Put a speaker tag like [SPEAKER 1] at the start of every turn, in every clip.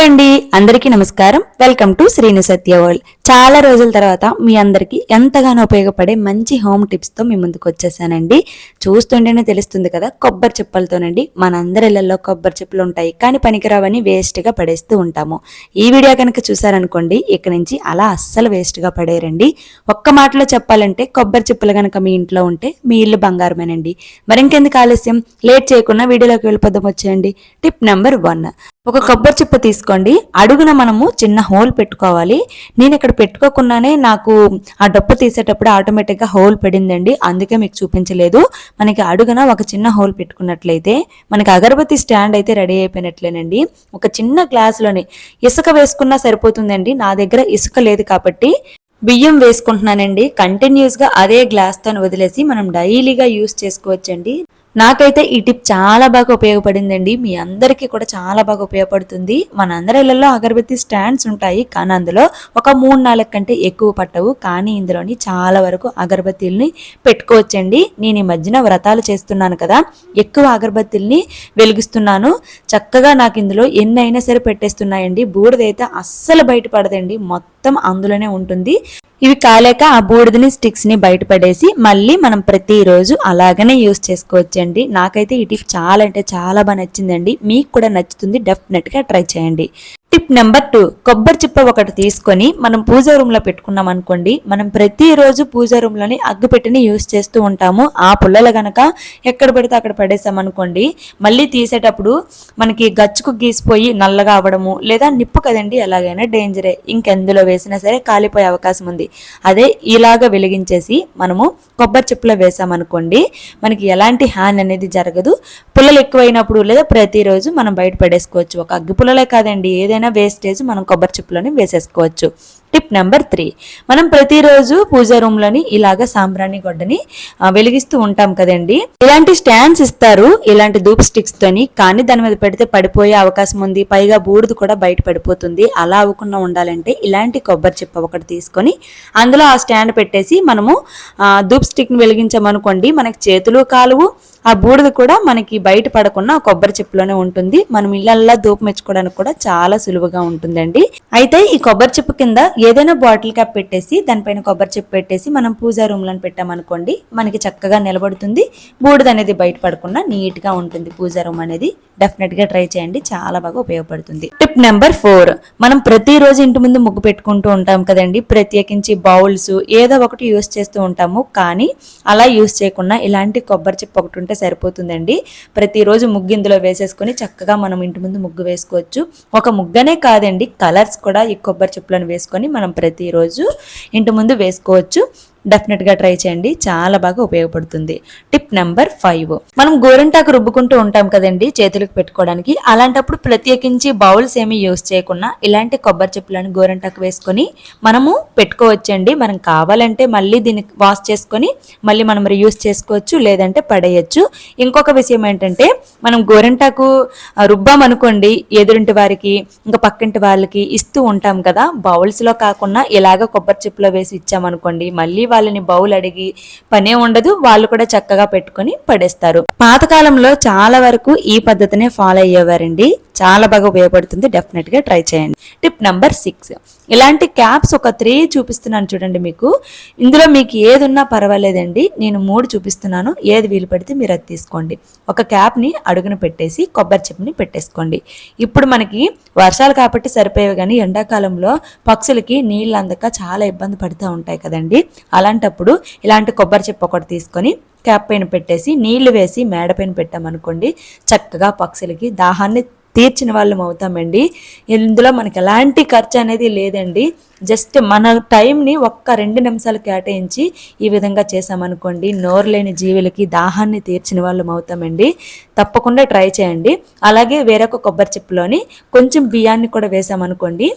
[SPEAKER 1] అండి, అందరికీ నమస్కారం. Welcome to Srinu Satya world. చాలా రోజుల తర్వాత మీ అందరికీ ఎంతగానో ఉపయోగపడే మంచి హోమ్ టిప్స్ తో మీ ముందుకు వచ్చేసానండి. చూస్తుంటేనే తెలుస్తుంది కదా, కొబ్బరి చిప్పలతోనండి. మనందరి ఇళ్లలో కొబ్బరి చిప్పలు ఉంటాయి, కానీ పనికిరావని వేస్ట్ గా పడేస్తూ ఉంటాము. ఈ వీడియో కనుక చూసారనుకోండి, ఇక నుంచి అలా అస్సలు వేస్ట్ గా పడేయరండి. ఒక్క మాటలో చెప్పాలంటే కొబ్బరి చిప్పలు కనుక మీ ఇంట్లో ఉంటే మీ ఇల్లు బంగారమేనండి. మరింకెందుకు ఆలస్యం, లేట్ చేయకుండా వీడియోలోకి వెళ్ళిపోదాం. వచ్చేయండి. Tip number 1. ఒక కొబ్బరి చిప్ప తీసుకోండి. అడుగున మనము చిన్న హోల్ పెట్టుకోవాలి. నేను ఇక్కడ పెట్టుకోకుండానే నాకు ఆ డప్పు తీసేటప్పుడు ఆటోమేటిక్గా హోల్ పడిందండి, అందుకే మీకు చూపించలేదు. మనకి అడుగున ఒక చిన్న హోల్ పెట్టుకున్నట్లయితే మనకి అగరబత్తి స్టాండ్ అయితే రెడీ అయిపోయినట్లేనండి. ఒక చిన్న గ్లాసులోని ఇసుక వేసుకున్నా సరిపోతుందండి. నా దగ్గర ఇసుక లేదు కాబట్టి బియ్యం వేసుకుంటున్నానండి. కంటిన్యూస్గా అదే గ్లాస్తో వదిలేసి మనం డైలీగా యూస్ చేసుకోవచ్చండి. నాకైతే ఈ టిప్ చాలా బాగా ఉపయోగపడిందండి. మీ అందరికీ కూడా చాలా బాగా ఉపయోగపడుతుంది. మన అందరి ఇళ్లలో అగరబత్తి స్టాండ్స్ ఉంటాయి, కానీ అందులో ఒక 3-4 కంటే ఎక్కువ పట్టవు. కానీ ఇందులోని చాలా వరకు అగరబత్తీలని పెట్టుకోవచ్చండి. నేను ఈ మధ్యన వ్రతాలు చేస్తున్నాను కదా, ఎక్కువ అగరబత్తీలని వెలిగిస్తున్నాను. చక్కగా నాకు ఇందులో ఎన్ని అయినా సరే పెట్టేస్తున్నాయండి. బూడిదైతే అస్సలు బయటపడదండి, మొత్తం అందులోనే ఉంటుంది. ఇవి కాలేక ఆ బూడిదని స్టిక్స్ ని బయటపడేసి మళ్ళీ మనం ప్రతిరోజు అలాగనే యూస్ చేసుకోవచ్చండి. నాకైతే ఈ టిప్ చాలా అంటే చాలా బాగా నచ్చిందండి. మీకు కూడా నచ్చుతుంది, డెఫినెట్ గా ట్రై చేయండి. Tip number 2. కొబ్బరి చిప్ప ఒకటి తీసుకొని మనం పూజ రూమ్ లో పెట్టుకున్నాం అనుకోండి, మనం ప్రతిరోజు పూజ రూమ్ లోని అగ్గు పెట్టిని యూస్ చేస్తూ ఉంటాము. ఆ పుల్లలు గనక ఎక్కడ పెడితే అక్కడ పడేసాం అనుకోండి, మళ్ళీ తీసేటప్పుడు మనకి గచ్చుకు గీసిపోయి నల్లగా అవ్వడము, లేదా నిప్పు కదండి, ఎలాగైనా డేంజరే. ఇంకెందులో వేసినా సరే కాలిపోయే అవకాశం ఉంది. అదే ఇలాగ వెలిగించేసి మనము కొబ్బరి చిప్పలో వేసామనుకోండి, మనకి ఎలాంటి హాని అనేది జరగదు. పుల్లలు ఎక్కువైనప్పుడు లేదా ప్రతిరోజు మనం బయట పడేసుకోవచ్చు. ఒక అగ్గి పుల్లలే కాదండి, ఏదైనా వేస్టేజ్ మనం కొబ్బరి చిప్పలోని వేసేసుకోవచ్చు. Tip number 3. మనం ప్రతిరోజు పూజ రూమ్ లోని ఇలాగ సాంబ్రాణి గొడ్డని వెలిగిస్తూ ఉంటాం కదండి. ఇలాంటి స్టాండ్స్ ఇస్తారు, ఇలాంటి ధూప్ స్టిక్స్ తోని, కానీ దాని మీద పెడితే పడిపోయే అవకాశం ఉంది. పైగా బూడిద కూడా బయట పడిపోతుంది. అలా అవ్వకుండా ఉండాలంటే ఇలాంటి కొబ్బరి చిప్ప ఒకటి తీసుకొని అందులో ఆ స్టాండ్ పెట్టేసి మనము ధూప్ స్టిక్ ని వెలిగించామనుకోండి, మనకి చేతులు కాలువు, ఆ బూడిద కూడా మనకి బయట పడకుండా కొబ్బరి చిప్పలోనే ఉంటుంది. మనం ఇళ్ళల్లా ధూపం మెచ్చుకోవడానికి కూడా చాలా సులువుగా ఉంటుందండి. అయితే ఈ కొబ్బరి చిప్ప కింద ఏదైనా బాటిల్ క్యాప్ పెట్టేసి దానిపైన కొబ్బరి చిప్ప పెట్టేసి మనం పూజా రూమ్ లో పెట్టామనుకోండి, మనకి చక్కగా నిలబడుతుంది. బూడిద అనేది బయట పడకుండా నీట్ గా ఉంటుంది పూజా రూమ్ అనేది. డెఫినెట్ గా ట్రై చేయండి, చాలా బాగా ఉపయోగపడుతుంది. Tip number 4. మనం ప్రతిరోజు ఇంటి ముందు ముగ్గు పెట్టుకుంటూ ఉంటాం కదండి, ప్రత్యేకించి బౌల్స్ ఏదో ఒకటి యూస్ చేస్తూ ఉంటాము. కానీ అలా యూస్ చేయకుండా ఇలాంటి కొబ్బరి చిప్ప ఒకటి ఉంటే సరిపోతుందండి. ప్రతిరోజు ముగ్గు ఇందులో వేసేసుకొని చక్కగా మనం ఇంటి ముందు ముగ్గు వేసుకోవచ్చు. ఒక ముగ్గనే కాదండి, కలర్స్ కూడా ఈ కొబ్బరి చిప్పలను వేసుకొని మనం ప్రతిరోజు ఇంటి ముందు వేసుకోవచ్చు. డెఫినెట్ గా ట్రై చేయండి, చాలా బాగా ఉపయోగపడుతుంది. Tip number 5. మనం గోరింటాకు రుబ్బుకుంటూ ఉంటాం కదండి చేతులకు పెట్టుకోవడానికి, అలాంటప్పుడు ప్రత్యేకించి బౌల్స్ ఏమి యూస్ చేయకుండా ఇలాంటి కొబ్బరి చిప్పలను గోరింటాకు వేసుకొని మనము పెట్టుకోవచ్చండి. మనం కావాలంటే మళ్ళీ దీన్ని వాష్ చేసుకొని మళ్ళీ మనం రీయూస్ చేసుకోవచ్చు, లేదంటే పడేయచ్చు. ఇంకొక విషయం ఏంటంటే, మనం గోరింటాకు రుబ్బామనుకోండి, ఎదురింటి వారికి ఇంకా పక్కింటి వాళ్ళకి ఇస్తూ ఉంటాం కదా, బౌల్స్ లో కాకుండా ఇలాగ కొబ్బరి చిప్పలో వేసి ఇచ్చామనుకోండి, మళ్ళీ వాళ్ళని బౌల్ అడిగి పనే ఉండదు, వాళ్ళు కూడా చక్కగా పెట్టుకొని పడేస్తారు. పాతకాలంలో చాలా వరకు ఈ పద్ధతినే ఫాలో అయ్యేవారండి. చాలా బాగా ఉపయోగపడుతుంది, డెఫినెట్ గా ట్రై చేయండి. Tip number 6. ఇలాంటి క్యాప్స్ ఒక 3 చూపిస్తున్నాను చూడండి. మీకు ఇందులో మీకు ఏది ఉన్నా పర్వాలేదండి, నేను 3 చూపిస్తున్నాను. ఏది వీలు పడితే మీరు అది తీసుకోండి. ఒక క్యాప్ ని అడుగున పెట్టేసి కొబ్బరి చిప్పని పెట్టేసుకోండి. ఇప్పుడు మనకి వర్షాలు కాబట్టి సరిపోయేవి, కానీ ఎండాకాలంలో పక్షులకి నీళ్ళు అందక చాలా ఇబ్బంది పడుతూ ఉంటాయి కదండి. అలాంటప్పుడు ఇలాంటి కొబ్బరి చిప్ప ఒకటి తీసుకొని క్యాప్ పైన పెట్టేసి నీళ్లు వేసి మేడ పైన పెట్టామనుకోండి, చక్కగా పక్షులకి దాహాన్ని తీర్చిన వాళ్ళం అవుతామండి. ఇందులో మనకి ఎలాంటి ఖర్చు అనేది లేదండి. జస్ట్ మన టైంని ఒక్క 2 నిమిషాలు కేటాయించి ఈ విధంగా చేసామనుకోండి, నోరు లేని జీవులకి దాహాన్ని తీర్చిన వాళ్ళం అవుతామండి. తప్పకుండా ట్రై చేయండి. అలాగే వేరొక కొబ్బరి చిప్పలోని కొంచెం బియ్యాన్ని కూడా వేసామనుకోండి,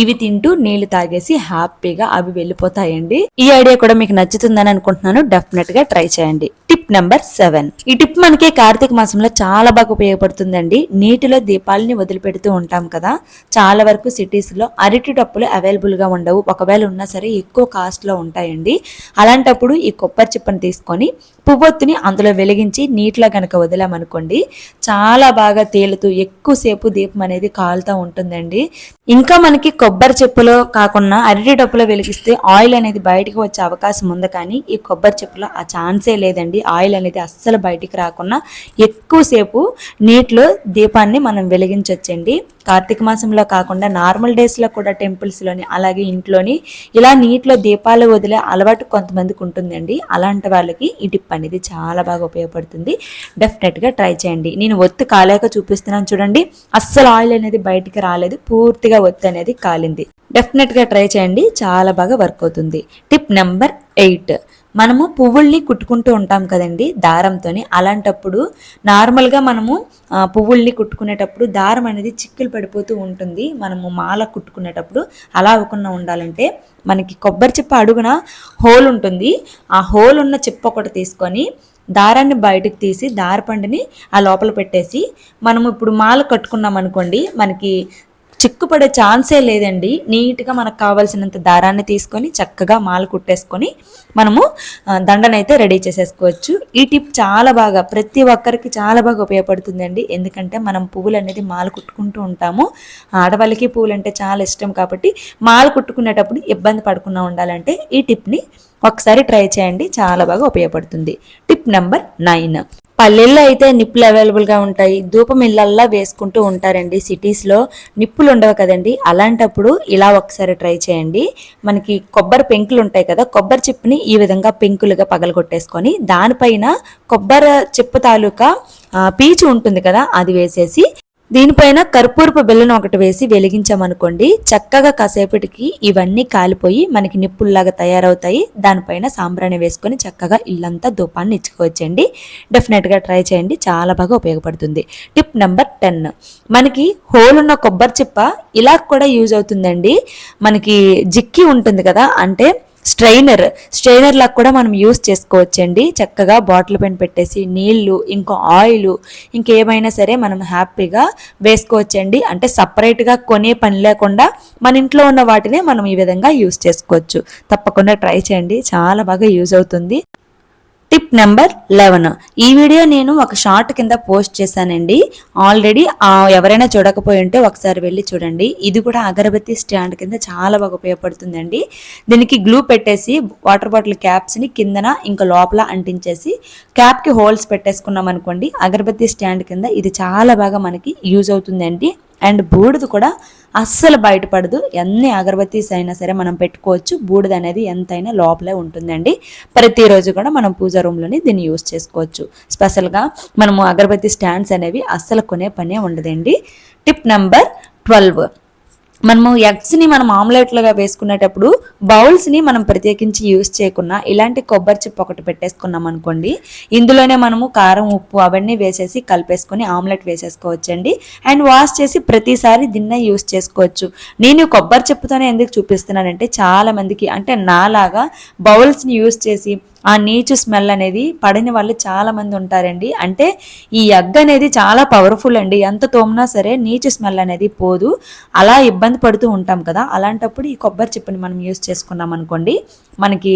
[SPEAKER 1] ఇవి తింటూ నీళ్లు తాగేసి హ్యాపీగా అవి వెళ్ళిపోతాయండి. ఈ ఐడియా కూడా మీకు నచ్చుతుందని అనుకుంటున్నాను, డెఫినెట్ గా ట్రై చేయండి. Tip number 7. ఈ టిప్ మనకి కార్తీక మాసంలో చాలా బాగా ఉపయోగపడుతుందండి. నీటిలో దీపాలని వదిలిపెడుతూ ఉంటాం కదా, చాలా వరకు సిటీస్ లో అరటి డప్పులు అవైలబుల్ గా ఉండవు, ఒకవేళ ఉన్నా సరే ఎక్కువ కాస్ట్ లో ఉంటాయండి. అలాంటప్పుడు ఈ కొబ్బరి చిప్పని తీసుకొని పువ్వొత్తిని అందులో వెలిగించి నీటిలో కనుక వదిలామనుకోండి చాలా బాగా తేలుతూ ఎక్కువసేపు దీపం అనేది కాలుతూ ఉంటుందండి. ఇంకా మనకి కొబ్బరి చెప్పులో కాకుండా అరటి డప్పులో వెలిగిస్తే ఆయిల్ అనేది బయటకు వచ్చే అవకాశం ఉంది, కానీ ఈ కొబ్బరి చెప్పులో ఆ ఛాన్సే లేదండి. ఆయిల్ అనేది అస్సలు బయటికి రాకుండా ఎక్కువసేపు నీటిలో దీపాన్ని మనం వెలిగించవచ్చండి. కార్తీక మాసంలో కాకుండా నార్మల్ డేస్లో కూడా టెంపుల్స్లోని అలాగే ఇంట్లోని ఇలా నీటిలో దీపాలు వదిలే అలవాటు కొంతమందికి ఉంటుందండి. అలాంటి వాళ్ళకి ఈ టిప్ అనేది చాలా బాగా ఉపయోగపడుతుంది. డెఫినెట్గా ట్రై చేయండి. నేను ఒత్తి కాలేక చూపిస్తున్నాను చూడండి, అస్సలు ఆయిల్ అనేది బయటికి రాలేదు, పూర్తిగా ఒత్తి అనేది కాలింది. డెఫినెట్గా ట్రై చేయండి, చాలా బాగా వర్క్ అవుతుంది. టిప్ నెంబర్ 8, మనము పువ్వుల్ని కుట్టుకుంటూ ఉంటాం కదండి దారంతోని. అలాంటప్పుడు నార్మల్గా మనము పువ్వుల్ని కుట్టుకునేటప్పుడు దారం అనేది చిక్కులు పడిపోతూ ఉంటుంది. మనము మాల కుట్టుకునేటప్పుడు అలా అవ్వకుండా ఉండాలంటే మనకి కొబ్బరి చిప్ప అడుగున హోల్ ఉంటుంది. ఆ హోల్ ఉన్న చిప్ప ఒకటి తీసుకొని దారాన్ని బయటకు తీసి దారపండుని ఆ లోపల పెట్టేసి మనము ఇప్పుడు మాల కట్టుకున్నాం అనుకోండి, మనకి చిక్కుపడే ఛాన్సే లేదండి. నీట్గా మనకు కావాల్సినంత దారాన్ని తీసుకొని చక్కగా మాల కుట్టేసుకొని మనము దండనైతే రెడీ చేసేసుకోవచ్చు. ఈ టిప్ చాలా బాగా ప్రతి ఒక్కరికి చాలా బాగా ఉపయోగపడుతుందండి. ఎందుకంటే మనం పువ్వులు అనేది మాల కుట్టుకుంటూ ఉంటాము. ఆడవాళ్ళకి పువ్వులు అంటే చాలా ఇష్టం కాబట్టి మాల కుట్టుకునేటప్పుడు ఇబ్బంది పడకుండా ఉండాలంటే ఈ టిప్ని ఒకసారి ట్రై చేయండి, చాలా బాగా ఉపయోగపడుతుంది. టిప్ నెంబర్ 9, పల్లెల్లో అయితే నిప్పులు అవైలబుల్గా ఉంటాయి. ధూపం ఇళ్ళల్లా వేసుకుంటూ ఉంటారండి. సిటీస్లో నిప్పులు ఉండవు కదండి. అలాంటప్పుడు ఇలా ఒకసారి ట్రై చేయండి. మనకి కొబ్బరి పెంకులు ఉంటాయి కదా, కొబ్బరి చిప్పుని ఈ విధంగా పెంకులుగా పగలగొట్టేసుకొని దానిపైన కొబ్బరి చిప్ప తాలూకా పీచు ఉంటుంది కదా, అది వేసేసి దీనిపైన కర్పూరపు బెల్లను ఒకటి వేసి వెలిగించామనుకోండి, చక్కగా కాసేపటికి ఇవన్నీ కాలిపోయి మనకి నిప్పుల్లాగా తయారవుతాయి. దానిపైన సాంబ్రాణి వేసుకొని చక్కగా ఇల్లంతా ధూపాన్ని ఇచ్చుకోవచ్చండి. డెఫినెట్గా ట్రై చేయండి, చాలా బాగా ఉపయోగపడుతుంది. టిప్ నెంబర్ 10, మనకి హోల్ ఉన్న కొబ్బరి చిప్ప ఇలా కూడా యూజ్ అవుతుందండి. మనకి జిక్కి ఉంటుంది కదా, అంటే స్ట్రైనర్ లాగా కూడా మనం యూస్ చేసుకోవచ్చండి. చక్కగా బాటిల్ పైన పెట్టేసి నీళ్లు ఇంకా ఆయిల్ ఇంకేమైనా సరే మనం హ్యాపీగా వేసుకోవచ్చండి. అంటే సపరేట్గా కొనే పని లేకుండా మన ఇంట్లో ఉన్న వాటినే మనం ఈ విధంగా యూస్ చేసుకోవచ్చు. తప్పకుండా ట్రై చేయండి, చాలా బాగా యూజ్ అవుతుంది. టిప్ నెంబర్ 11, ఈ వీడియో నేను ఒక షార్ట్ కింద పోస్ట్ చేశానండి. ఆల్రెడీ ఎవరైనా చూడకపోయి ఉంటే ఒకసారి వెళ్ళి చూడండి. ఇది కూడా అగరబత్తి స్టాండ్ కింద చాలా బాగా ఉపయోగపడుతుందండి. దీనికి గ్లూ పెట్టేసి వాటర్ బాటిల్ క్యాప్స్ని కిందన ఇంకా లోపల అంటించేసి క్యాప్కి హోల్స్ పెట్టేసుకున్నాం అనుకోండి, అగరబత్తి స్టాండ్ కింద ఇది చాలా బాగా మనకి యూజ్ అవుతుందండి. అండ్ బూడిద కూడా అస్సలు బయటపడదు. ఎన్ని అగరబత్తీస్ అయినా సరే మనం పెట్టుకోవచ్చు. బూడిద అనేది ఎంతైనా లోపలే ఉంటుందండి. ప్రతిరోజు కూడా మనం పూజా రూమ్లోని దీన్ని యూజ్ చేసుకోవచ్చు. స్పెషల్గా మనము అగరబత్తి స్టాండ్స్ అనేవి అస్సలు కొనే పనే ఉండదండి. టిప్ నెంబర్ 12, మనము ఎగ్స్ని మనం ఆమ్లెట్లుగా వేసుకునేటప్పుడు బౌల్స్ని మనం ప్రత్యేకించి యూజ్ చేయకుండా ఇలాంటి కొబ్బరి చిప్ ఒకటి పెట్టేసుకున్నాం అనుకోండి, ఇందులోనే మనము కారం ఉప్పు అవన్నీ వేసేసి కలిపేసుకొని ఆమ్లెట్ వేసేసుకోవచ్చండి. అండ్ వాష్ చేసి ప్రతిసారి దీన్నే యూజ్ చేసుకోవచ్చు. నేను కొబ్బరి చిప్పుతోనే ఎందుకు చూపిస్తున్నానంటే చాలా మందికి అంటే నాలాగా బౌల్స్ని యూజ్ చేసి ఆ నీచు స్మెల్ అనేది పడిన వాళ్ళు చాలా మంది ఉంటారండి. అంటే ఈ ఎగ్ అనేది చాలా పవర్ఫుల్ అండి. ఎంత తోమినా సరే నీచు స్మెల్ అనేది పోదు. అలా ఇబ్బంది పడుతూ ఉంటాం కదా, అలాంటప్పుడు ఈ కొబ్బరి చిప్పని మనం యూజ్ చేసుకున్నాం అనుకోండి, మనకి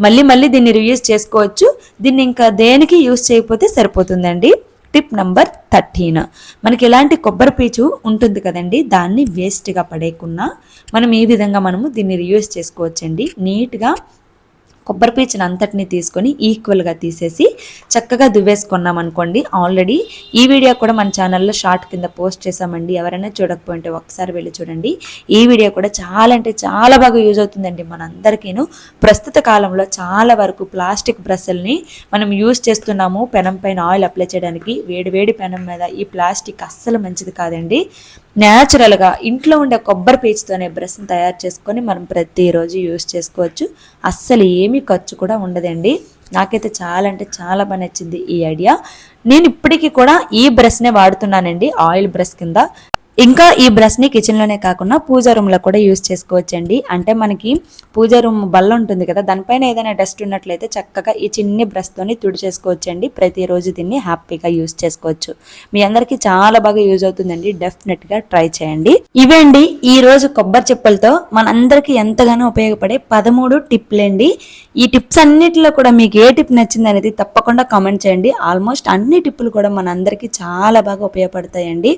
[SPEAKER 1] మళ్ళీ దీన్ని రీయూజ్ చేసుకోవచ్చు. దీన్ని ఇంకా దేనికి యూజ్ చేయకపోతే సరిపోతుందండి. టిప్ నెంబర్ 13, మనకి ఇలాంటి కొబ్బరి పీచు ఉంటుంది కదండి, దాన్ని వేస్ట్గా పడేయకుండా మనం ఈ విధంగా మనము దీన్ని రీయూజ్ చేసుకోవచ్చండి. నీట్గా కొబ్బరి పీచుని అంతటిని తీసుకొని ఈక్వల్గా తీసేసి చక్కగా దువ్వేసుకున్నాం అనుకోండి. ఆల్రెడీ ఈ వీడియో కూడా మన ఛానల్లో షార్ట్ కింద పోస్ట్ చేసామండి. ఎవరైనా చూడకపోయింటే ఒకసారి వెళ్ళి చూడండి. ఈ వీడియో కూడా చాలా అంటే చాలా బాగా యూజ్ అవుతుందండి మనందరికీను. ప్రస్తుత కాలంలో చాలా వరకు ప్లాస్టిక్ బ్రష్ల్ని మనం యూజ్ చేస్తున్నాము. పెనం పైన ఆయిల్ అప్లై చేయడానికి వేడి పెనం మీద ఈ ప్లాస్టిక్ అస్సలు మంచిది కాదండి. న్యాచురల్గా ఇంట్లో ఉండే కొబ్బరి పీచుతోనే బ్రష్ని తయారు చేసుకొని మనం ప్రతిరోజు యూజ్ చేసుకోవచ్చు. అస్సలు ఏమీ ఖర్చు కూడా ఉండదండి. నాకైతే చాలా అంటే చాలా బాగా నచ్చింది ఈ ఐడియా. నేను ఇప్పటికీ కూడా ఈ బ్రష్నే వాడుతున్నానండి, ఆయిల్ బ్రష్ కింద. ఇంకా ఈ బ్రష్ని కిచెన్లోనే కాకుండా పూజా రూమ్లో కూడా యూస్ చేసుకోవచ్చండి. అంటే మనకి పూజా రూమ్ బల్ల ఉంటుంది కదా, దానిపైన ఏదైనా డస్ట్ ఉన్నట్లయితే చక్కగా ఈ చిన్ని బ్రష్తోని తుడిచేసుకోవచ్చండి. ప్రతిరోజు దీన్ని హ్యాపీగా యూస్ చేసుకోవచ్చు. మీ అందరికీ చాలా బాగా యూజ్ అవుతుందండి. డెఫినెట్గా ట్రై చేయండి. ఇవేండి ఈ రోజు కొబ్బరి చెప్పులతో మనందరికీ ఎంతగానో ఉపయోగపడే 13 టిప్లండి. ఈ టిప్స్ అన్నిటిలో కూడా మీకు ఏ టిప్ నచ్చింది అనేది తప్పకుండా కామెంట్ చేయండి. ఆల్మోస్ట్ అన్ని టిప్పులు కూడా మనందరికీ చాలా బాగా ఉపయోగపడతాయండి.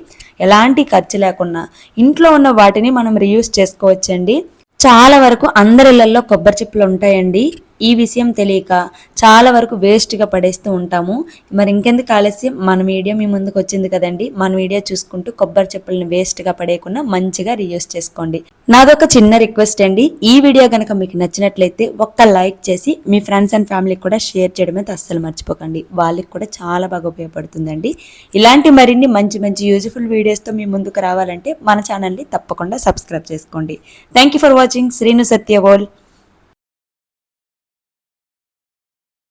[SPEAKER 1] ఎలాంటి ఖర్చు లేకుండా ఇంట్లో ఉన్న వాటిని మనం రీయూజ్ చేసుకోవచ్చండి. చాలా వరకు అందరి ఇళ్లలో కొబ్బరి చిప్పలు ఉంటాయండి. ఈ విషయం తెలియక చాలా వరకు వేస్ట్గా పడేస్తూ ఉంటాము. మరి ఇంకెందుకు ఆలస్యం, మన వీడియో మీ ముందుకు వచ్చింది కదండి. మన వీడియో చూసుకుంటూ కొబ్బరి చెప్పులను వేస్ట్గా పడేయకుండా మంచిగా రీయూజ్ చేసుకోండి. నాదొక చిన్న రిక్వెస్ట్ అండి, ఈ వీడియో కనుక మీకు నచ్చినట్లయితే ఒక్క లైక్ చేసి మీ ఫ్రెండ్స్ అండ్ ఫ్యామిలీకి కూడా షేర్ చేయడం అయితే అస్సలు మర్చిపోకండి. వాళ్ళకి కూడా చాలా బాగా ఉపయోగపడుతుందండి. ఇలాంటి మరిన్ని మంచి మంచి యూజ్ఫుల్ వీడియోస్తో మీ ముందుకు రావాలంటే మన ఛానల్ని తప్పకుండా సబ్స్క్రైబ్ చేసుకోండి. Thank you for watching Srinu Satya world.